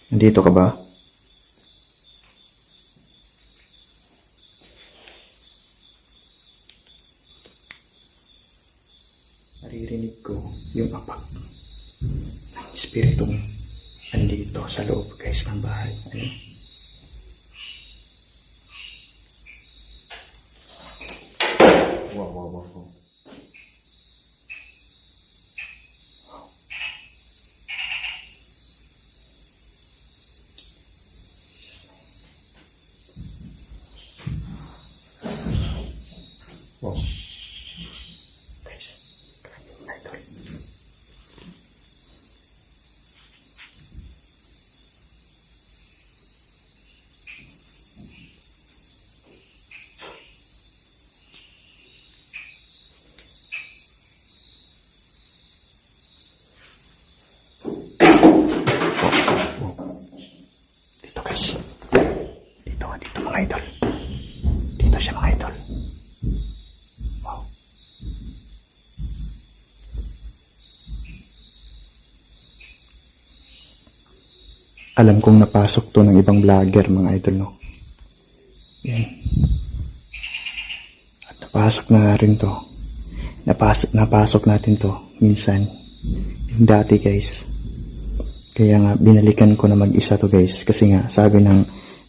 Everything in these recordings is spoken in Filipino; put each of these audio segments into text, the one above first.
Nandito ka ba? Naririnig ko yung apak ng espiritong andito sa loob guys ng bahay. Ayun. Wow. Wow. Guys, grabe mga idol. Wow. Dito guys. Dito mga idol. Dito siya mga idol. Wow. Alam kong napasok to ng ibang vlogger mga idol, no? Yan. At napasok na rin to. Napasok natin to minsan. Yung dati guys. Kaya nga binalikan ko na mag-isa to guys. Kasi nga sabi ng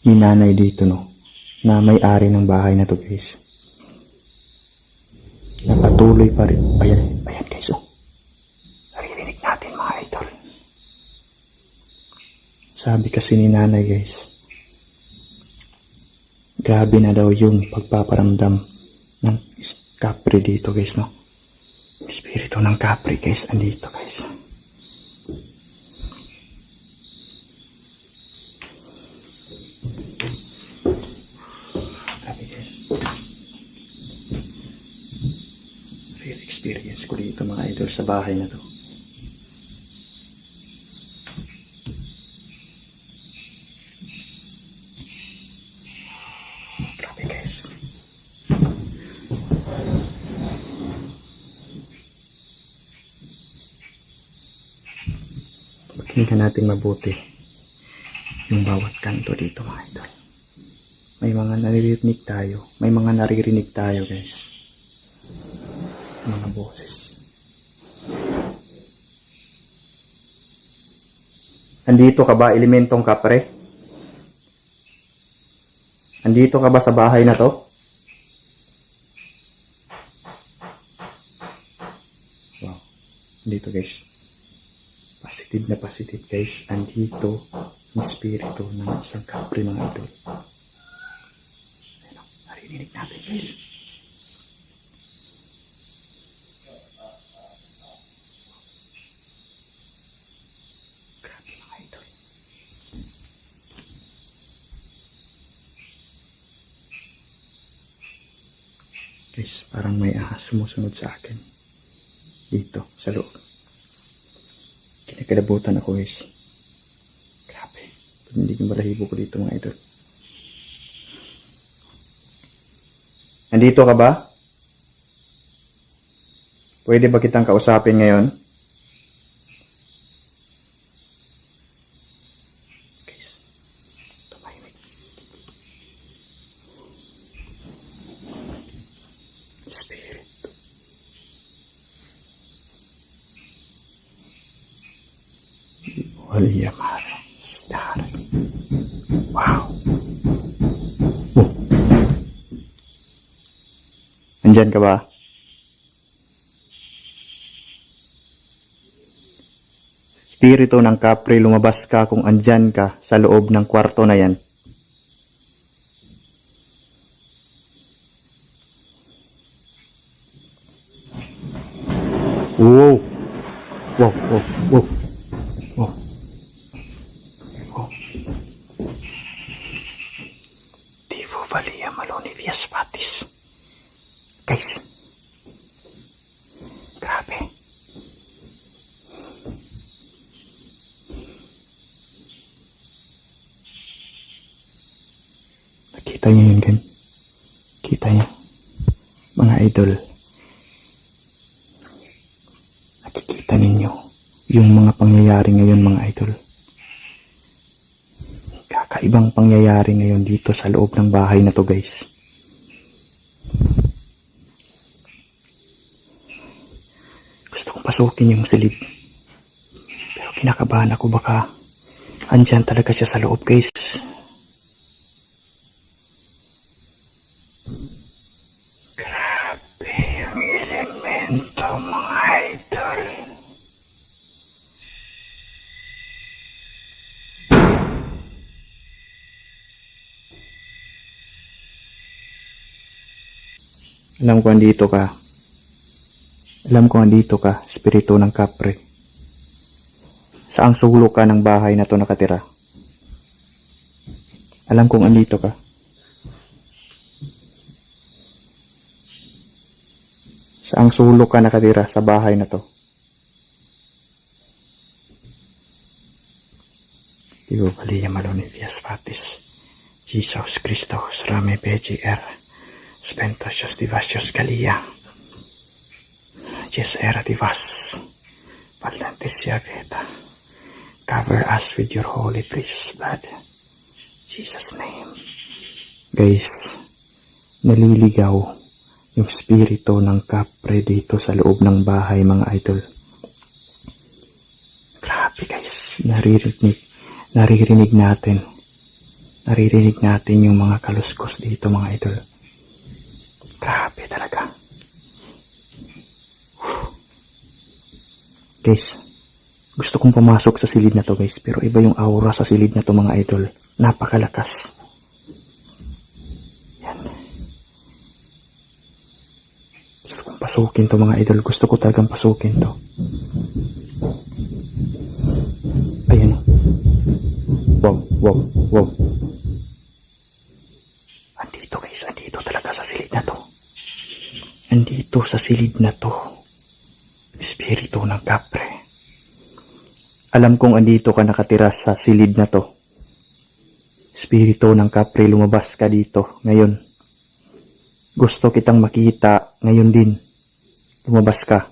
ninanay dito, no, na may-ari ng bahay na to guys. Napatuloy pa rin. Ayan guys, oh. Naririnig natin mga idol. Sabi kasi ni nanay guys, grabe na daw yung pagpaparamdam ng kapre dito guys, no. Espiritu ng kapre guys, andito guys. Grabe guys. Real experience ko dito mga idol sa bahay na to. Grabe guys. Pakinggan natin mabuti yung bawat kanto dito mga idol. May mga naririnig tayo. May mga naririnig tayo guys. Mga boses. Andito ka ba, elementong kapre? Andito ka ba sa bahay na to? Wow. Andito guys. Positive na positive guys. Andito yung spirito ng isang kapre mga idol. Ayun, narinig natin guys. Grabe mga idol. Guys, parang may ahas sumusunod sa akin. Dito, sa loob. Kinakalabutan ako guys. Grabe. Pag hindi yung balahibo ko dito mga idol. Nandito ka ba? Pwede ba kitang kausapin ngayon? Guys, tumahimik. Spirit. Waliyamara. Star. Wow. Oh. Andyan ka ba? Spirito ng kapre, lumabas ka kung andyan ka sa loob ng kwarto na yan. Wow. Wow. Divo Valia Maloni Vias Patis. Guys. Grabe. Nakita niyo yun, gan? Kita niyo? Mga idol. Nakikita ninyo yung mga pangyayari ngayon mga idol. kakaibang pangyayari ngayon dito sa loob ng bahay na to, guys. Gusto kong pasukin yung silid. Pero kinakabahan ako, baka andyan talaga siya sa loob, guys. Grabe yung elemento, mga idol. Alam ko andito ka. Alam ko andito ka, espiritu ng kapre. Saang sulok ka ng bahay na to nakatira? Alam kong andito ka. Saang sulok ka nakatira sa bahay na to? Digo Maria Maloni Vias Patis. Jesus Christos Rame PGR. Spentos Divasios Galia. Jes era divas. Paldantes Veta. Cover us with your holy priest blood. Jesus' name. Guys, naliligaw yung spirito ng kapre dito sa loob ng bahay, mga idol. Grabe guys, naririnig natin. Naririnig natin yung mga kaluskos dito, mga idol. Grabe talaga. Guys, gusto kong pumasok sa silid na to, guys, pero iba yung aura sa silid na to, mga idol. Napakalakas. Yan. Gusto kong pasukin to, mga idol. Gusto ko talagang pasukin to. Ayan. Wow. Andito, guys. Andito talaga sa silid na to. Andito sa silid na to. Espiritu ng kapre. Alam kong andito ka nakatira sa silid na to. Espiritu ng kapre, lumabas ka dito ngayon. Gusto kitang makita ngayon din. Lumabas ka.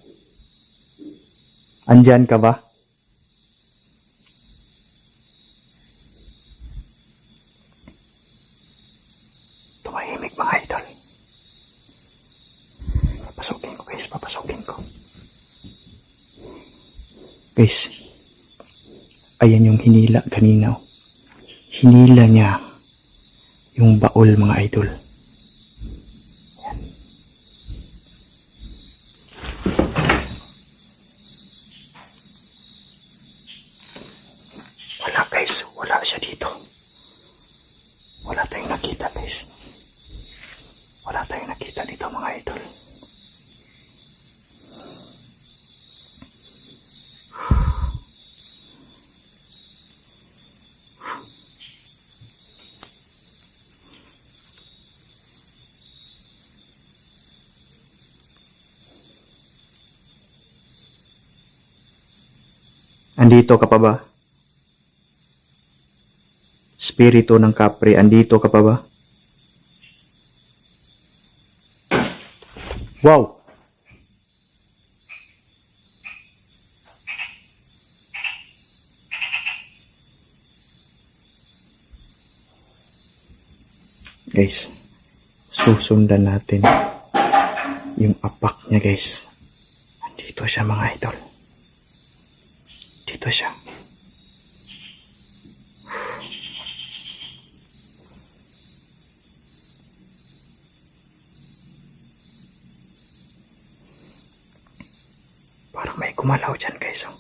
Andyan ka ba? Tumahimik, mga idol. Papasukin ko, guys. Papasukin ko. Guys, ayan yung hinila kanina. Hinila niya yung baol, mga idol. Ayan. Wala guys, wala siya dito. Wala tayong nakita, guys. Wala tayong nakita dito, mga idol. Andito ka pa ba? Espiritu ng kapre, andito ka pa ba? Wow! Guys, susundan natin yung apak niya, guys. Andito siya, mga idol. Dito siya. Parang may gumalaw dyan, guys. Oh.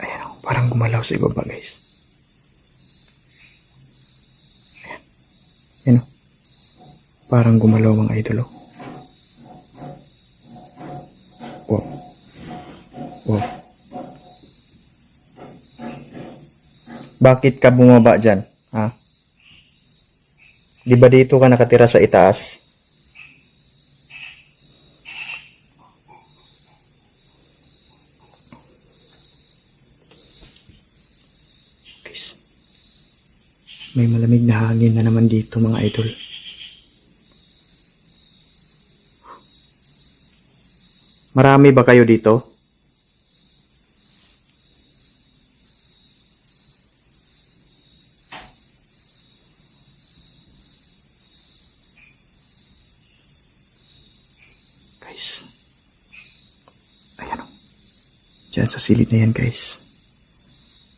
Ayan, oh, parang gumalaw sa ibaba, guys. Ayan. Ayan, oh. Parang gumalaw, mga idol. Oh. Wow. Wow. Bakit ka bumaba dyan? Ha? Di ba dito ka nakatira sa itaas? Guys, may malamig na hangin na naman dito, mga idol. Marami ba kayo dito? guys. Ayan o. Diyan sa silid na yan guys.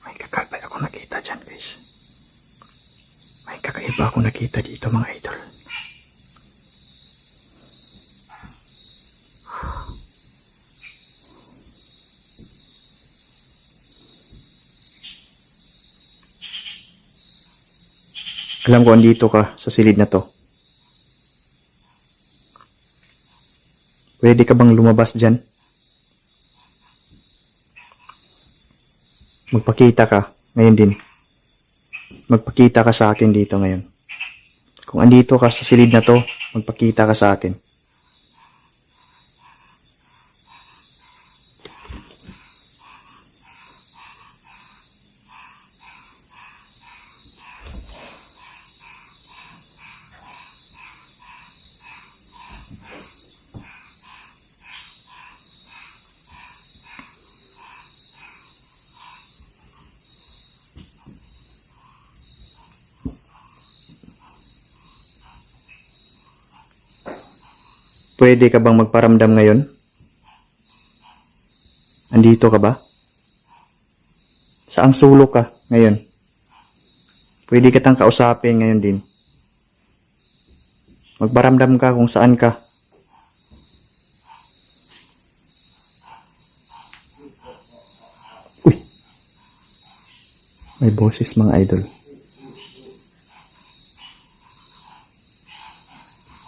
May kakaiba ako nakita dyan guys. May kakaiba ako nakita dito mga idol. Alam ko andito ka sa silid na to. Pwede ka bang lumabas dyan? Magpakita ka ngayon din. Magpakita ka sa akin dito ngayon. Kung andito ka sa silid na to, magpakita ka sa akin. Pwede ka bang magparamdam ngayon? Andito ka ba? Saang sulok ka ngayon? Pwede kitang kausapin ngayon din. Magparamdam ka kung saan ka. Uy! May boses mga idol.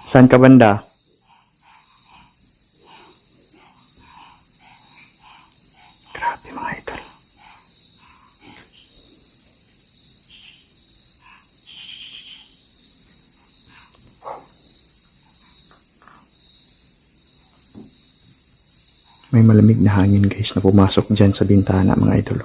Saan ka banda? Grabe mga idol. May malamig na hangin guys na pumasok dyan sa bintana mga idol.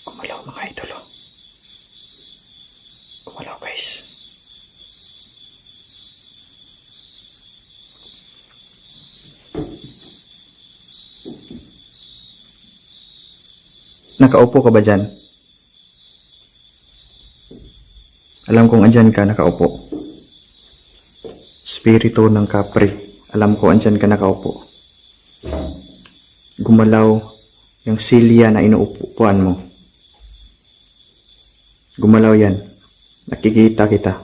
Gumalaw mga idol. Gumalaw guys. Nakaupo ka ba dyan? Alam kong andyan ka nakaupo. Spirito ng kapre. Alam ko andyan ka nakaupo. Gumalaw yung silya na inuupuan mo. Gumalaw yan. Nakikita kita.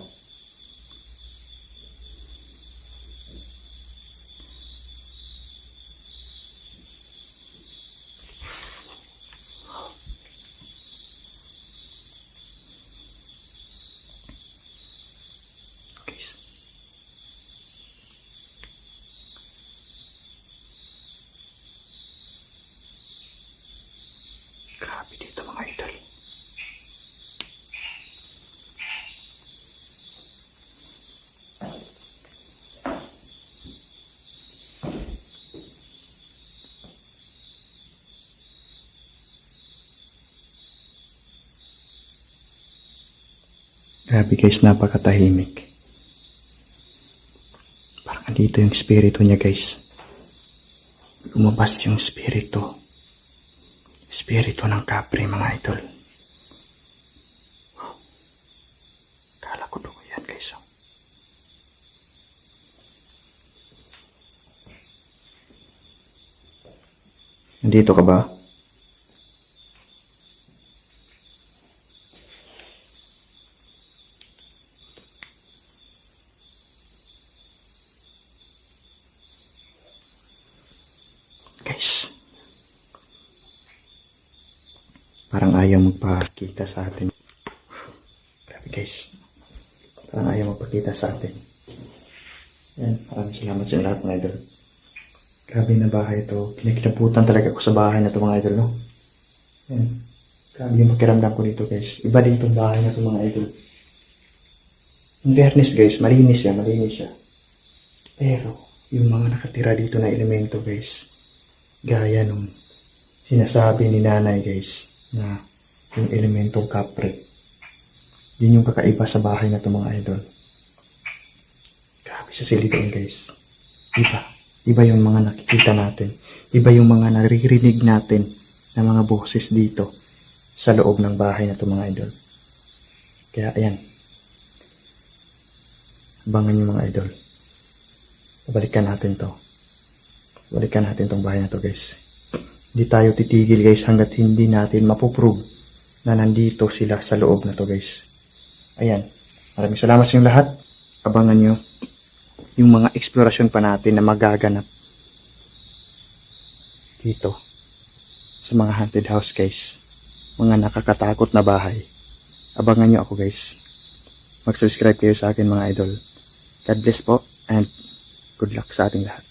Guys. Grabe dito mga idol. Grabe guys, napakatahimik. Parang andito yung spirito niya guys. Lumabas yung spirito. Spirito ng kapre mga idol. Wow. Kala ko dugo yan guys. Nandito ka ba? Guys. Parang ayaw magpakita sa atin. Grabe guys. Parang ayaw magpakita sa atin. Yan, maraming salamat sa lahat mga idol. Grabe na bahay ito. Kinikilabutan talaga ako sa bahay na ito mga idol, no? Yan. Grabe yung pakiramdam ko dito guys. Iba din itong bahay na ito mga idol. In fairness guys, malinis siya. Pero, yung mga nakatira dito na elemento guys, gaya nung sinasabi ni nanay guys, na yung elementong kapre. Yun yung kakaiba sa bahay na ito mga idol. Grabe sa silitain guys. Iba yung mga nakikita natin. Iba yung mga naririnig natin na mga boses dito sa loob ng bahay na ito mga idol. Kaya ayan. Abangan nyo mga idol. Balikan natin to. Balikan natin tong bahay na to guys. Hindi tayo titigil guys hanggat hindi natin mapuprove na nandito sila sa loob na to guys. Ayan. Maraming salamat sa inyong lahat. Abangan nyo yung mga eksplorasyon pa natin na magaganap dito sa mga haunted house guys. Mga nakakatakot na bahay. Abangan nyo ako guys. Mag-subscribe kayo sa akin mga idol. God bless po and good luck sa ating lahat.